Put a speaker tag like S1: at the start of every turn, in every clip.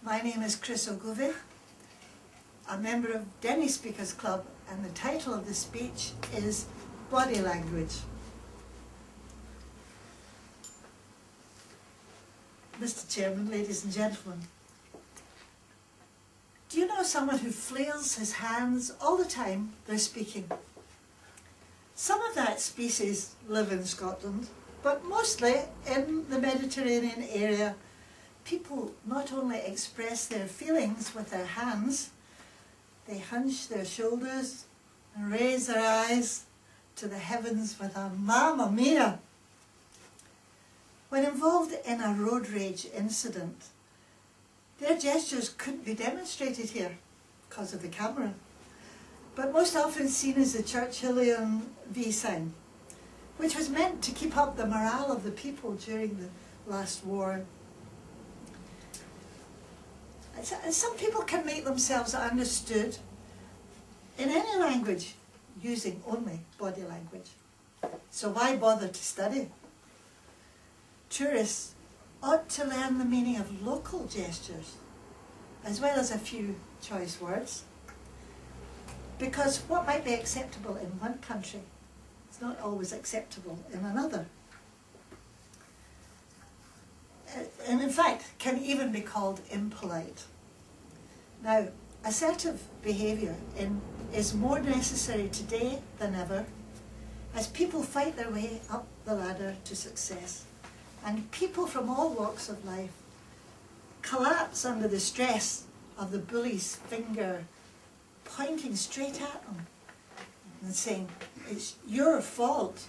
S1: My name is Ogilvy, a member of Denny Speakers Club, and the title of the speech is Body Language. Mr. Chairman, ladies and gentlemen, do you know someone who flails his hands all the time they're speaking? Some of that species live in Scotland, but mostly in the Mediterranean area. People not only express their feelings with their hands, they hunch their shoulders and raise their eyes to the heavens with a "Mamma Mia!" When involved in a road rage incident, their gestures couldn't be demonstrated here because of the camera, but most often seen as the Churchillian V sign, which was meant to keep up the morale of the people during the last war. Some people can make themselves understood in any language using only body language. So why bother to study? Tourists ought to learn the meaning of local gestures, as well as a few choice words, because what might be acceptable in one country is not always acceptable in another. And in fact, can even be called impolite. Now, assertive behaviour is more necessary today than ever, as people fight their way up the ladder to success, and people from all walks of life collapse under the stress of the bully's finger pointing straight at them and saying, "It's your fault."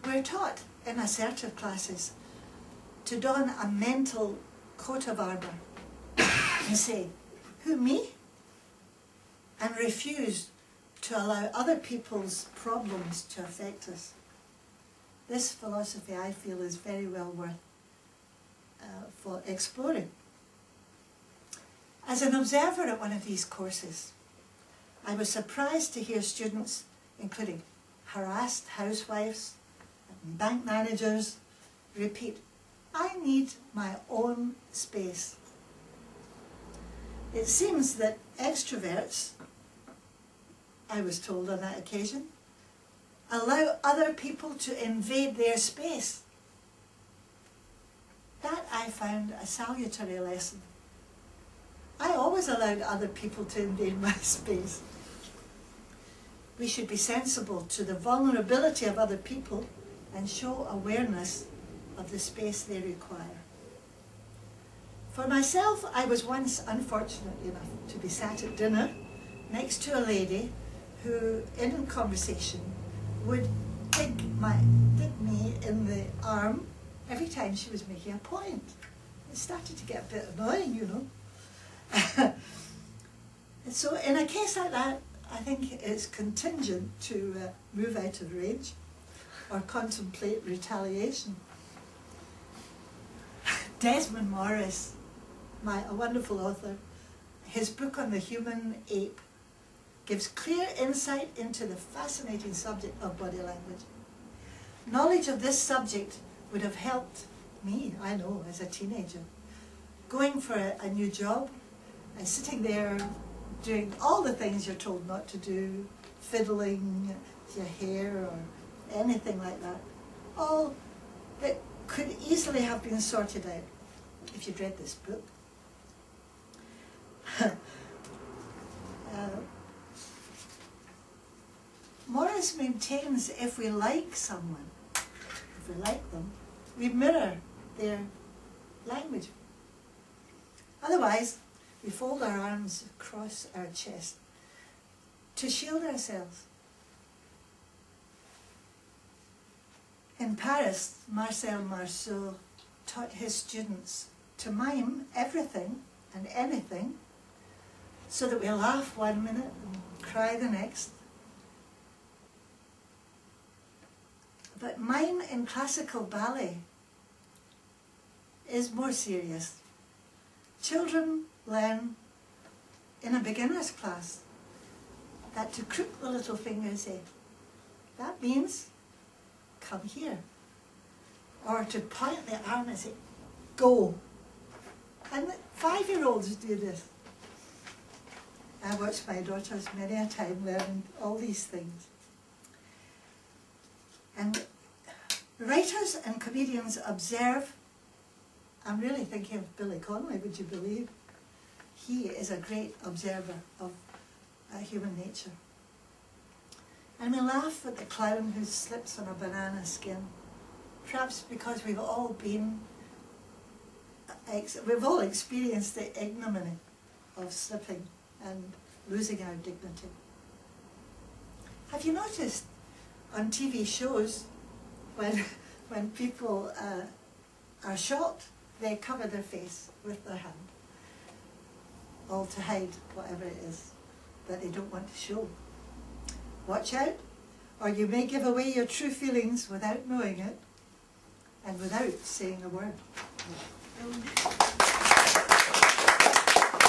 S1: We're taught in assertive classes to don a mental coat of armour and say, "Who, me?" and refuse to allow other people's problems to affect us. This philosophy, I feel, is very well worth for exploring. As an observer at one of these courses, I was surprised to hear students, including harassed housewives and bank managers, repeat, "I need my own space." It seems that extroverts, I was told on that occasion, allow other people to invade their space. That I found a salutary lesson. I always allowed other people to invade my space. We should be sensible to the vulnerability of other people and show awareness of the space they require. For myself, I was once unfortunate enough to be sat at dinner next to a lady who, in conversation, would dig me in the arm every time she was making a point. It started to get a bit annoying, you know. And so in a case like that, I think it's contingent to move out of range or contemplate retaliation. Desmond Morris, a wonderful author, his book on the human ape gives clear insight into the fascinating subject of body language. Knowledge of this subject would have helped me, I know, as a teenager, going for a new job and sitting there doing all the things you're told not to do, fiddling with your hair or anything like that, all that could easily have been sorted out if you'd read this book. Morris maintains if we like someone, if we like them, we mirror their language. Otherwise, we fold our arms across our chest to shield ourselves. In Paris, Marcel Marceau taught his students to mime everything and anything so that we laugh one minute and cry the next. But mime in classical ballet is more serious. Children learn in a beginner's class that to crook the little finger and say, "That means come here." Or to point the arm and say, "Go." And 5-year-olds do this. I watch my daughters many a time learning all these things. And writers and comedians observe. I'm really thinking of Billy Connolly, would you believe? He is a great observer of human nature. And we laugh at the clown who slips on a banana skin, perhaps because we've all experienced the ignominy of slipping and losing our dignity. Have you noticed on TV shows when people are shot, they cover their face with their hand, all to hide whatever it is that they don't want to show. Watch out, or you may give away your true feelings without knowing it and without saying a word.